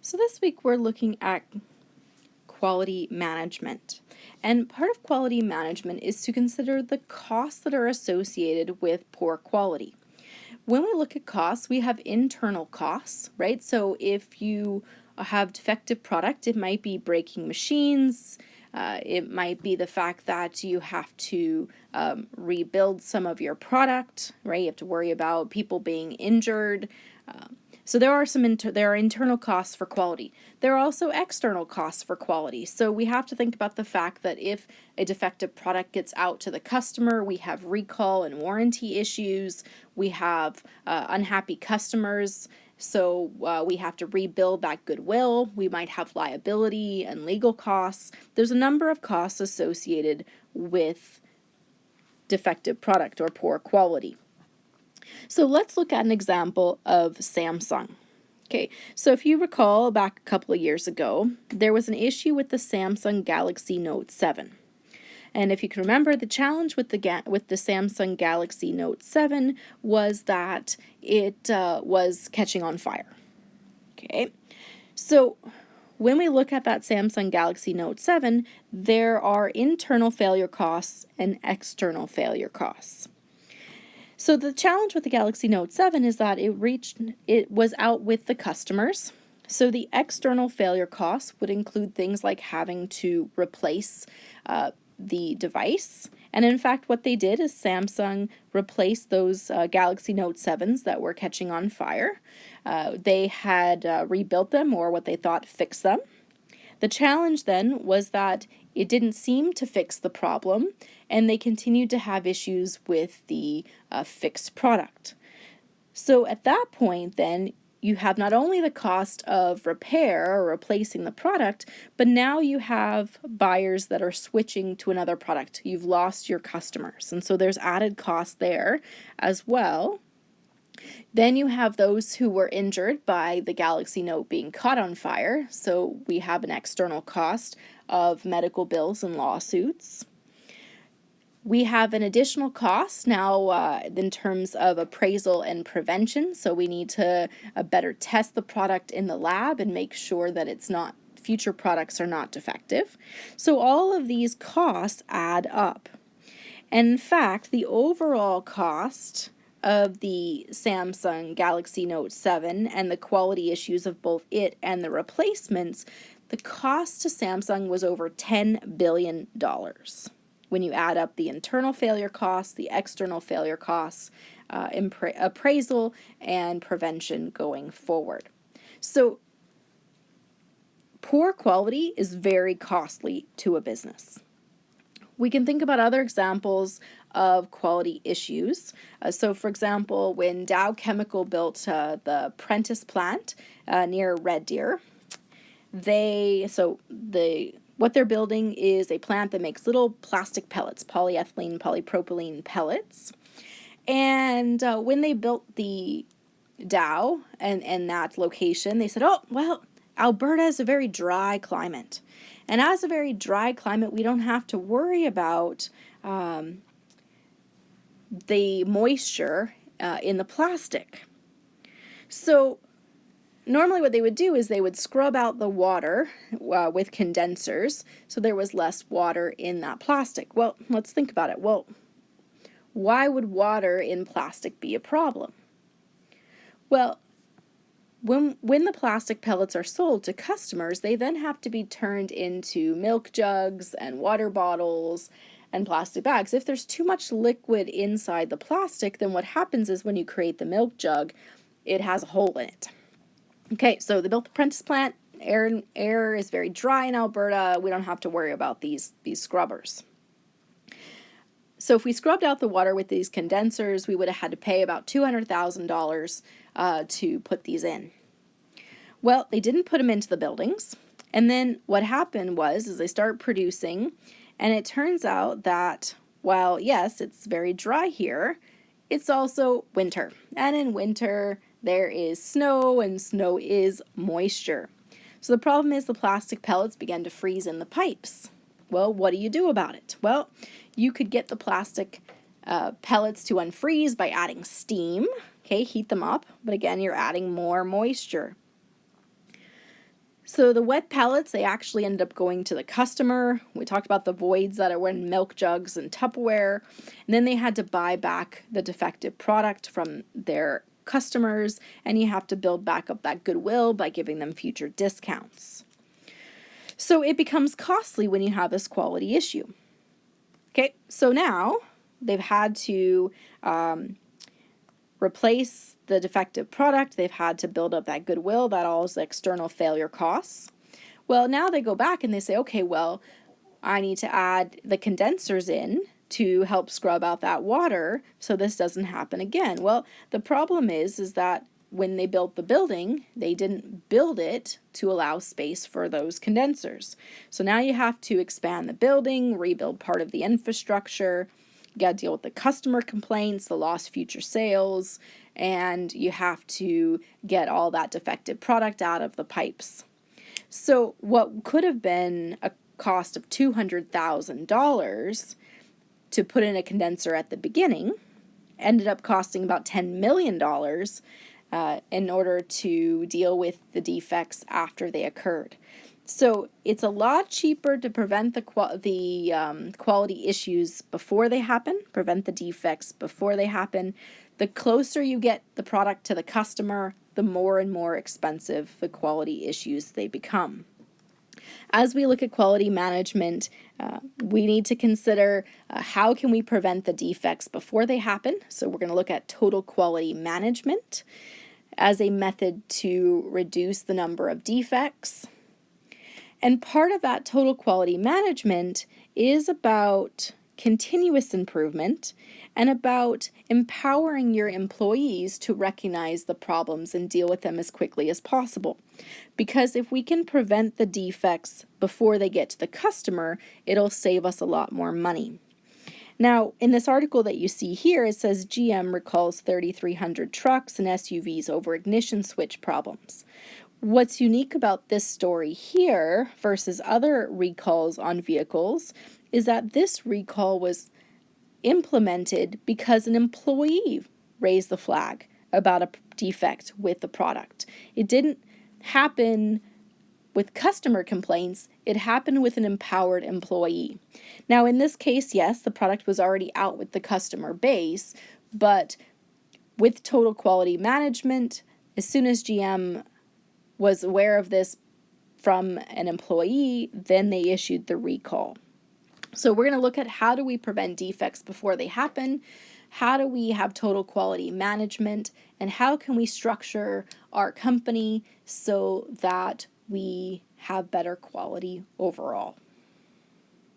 So this week we're looking at quality management. And part of quality management is to consider the costs that are associated with poor quality. When we look at costs, we have internal costs, right? So if you have defective product, it might be breaking machines, it might be the fact that you have to rebuild some of your product, right? You have to worry about people being injured. So there are there are internal costs for quality. There are also external costs for quality. So we have to think about the fact that if a defective product gets out to the customer, we have recall and warranty issues, we have unhappy customers, so we have to rebuild that goodwill. We might have liability and legal costs. There's a number of costs associated with defective product or poor quality. So let's look at an example of Samsung. Okay, so if you recall back a couple of years ago, there was an issue with the Samsung Galaxy Note 7. And if you can remember, the challenge with the Samsung Galaxy Note 7 was that it was catching on fire. Okay, so when we look at that Samsung Galaxy Note 7, there are internal failure costs and external failure costs. So the challenge with the Galaxy Note 7 is that it was out with the customers. So the external failure costs would include things like having to replace the device. And in fact, what they did is Samsung replaced those Galaxy Note 7s that were catching on fire. They had rebuilt them, or what they thought fixed them. The challenge then was that it didn't seem to fix the problem, and they continued to have issues with the fixed product. So at that point then, you have not only the cost of repair or replacing the product, but now you have buyers that are switching to another product. You've lost your customers, and so there's added cost there as well. Then you have those who were injured by the Galaxy Note being caught on fire, so we have an external cost of medical bills and lawsuits. We have an additional cost now in terms of appraisal and prevention, so we need to better test the product in the lab and make sure that future products are not defective. So all of these costs add up. And in fact, the overall cost of the Samsung Galaxy Note 7 and the quality issues of both it and the replacements, the cost to Samsung was over $10 billion when you add up the internal failure costs, the external failure costs, appraisal, and prevention going forward. So poor quality is very costly to a business. We can think about other examples of quality issues. So for example, when Dow Chemical built the Prentice plant near Red Deer, what they're building is a plant that makes little plastic pellets, polyethylene, polypropylene pellets. And when they built the Dow and that location, they said, oh, well, Alberta is a very dry climate. And as a very dry climate, we don't have to worry about the moisture in the plastic. So normally what they would do is they would scrub out the water with condensers so there was less water in that plastic. Well, let's think about it. Well, why would water in plastic be a problem? Well, when the plastic pellets are sold to customers, they then have to be turned into milk jugs and water bottles and plastic bags. If there's too much liquid inside the plastic, then what happens is when you create the milk jug, it has a hole in it. Okay, so they built the Prentice plant. Air is very dry in Alberta. We don't have to worry about these scrubbers. So if we scrubbed out the water with these condensers, we would have had to pay about $200,000 to put these in. Well, they didn't put them into the buildings. And then what happened is they start producing, and it turns out that while, yes, it's very dry here, it's also winter. And in winter, there is snow, and snow is moisture. So the problem is the plastic pellets began to freeze in the pipes. Well, what do you do about it? Well, you could get the plastic pellets to unfreeze by adding steam. Okay, heat them up, but again, you're adding more moisture. So the wet pellets, they actually ended up going to the customer. We talked about the voids that were in milk jugs and Tupperware. And then they had to buy back the defective product from their customers, and you have to build back up that goodwill by giving them future discounts. So it becomes costly when you have this quality issue. Okay, so now they've had to replace the defective product. They've had to build up that goodwill. That all is external failure costs. Well, now they go back and they say, okay, well, I need to add the condensers in to help scrub out that water so this doesn't happen again. Well, the problem is that when they built the building, they didn't build it to allow space for those condensers. So now you have to expand the building, rebuild part of the infrastructure. You got to deal with the customer complaints, the lost future sales, and you have to get all that defective product out of the pipes. So what could have been a cost of $200,000 to put in a condenser at the beginning ended up costing about $10 million in order to deal with the defects after they occurred. So it's a lot cheaper to prevent the quality issues before they happen, prevent the defects before they happen. The closer you get the product to the customer, the more and more expensive the quality issues they become. As we look at quality management, we need to consider how can we prevent the defects before they happen. So we're going to look at total quality management as a method to reduce the number of defects. And part of that total quality management is about continuous improvement and about empowering your employees to recognize the problems and deal with them as quickly as possible. Because if we can prevent the defects before they get to the customer, it'll save us a lot more money. Now, in this article that you see here, it says GM recalls 3,300 trucks and SUVs over ignition switch problems. What's unique about this story here versus other recalls on vehicles is that this recall was implemented because an employee raised the flag about a defect with the product. It didn't happen with customer complaints, it happened with an empowered employee. Now, in this case, yes, the product was already out with the customer base, but with total quality management, as soon as GM was aware of this from an employee, then they issued the recall. So we're going to look at how do we prevent defects before they happen, how do we have total quality management, and how can we structure our company so that we have better quality overall.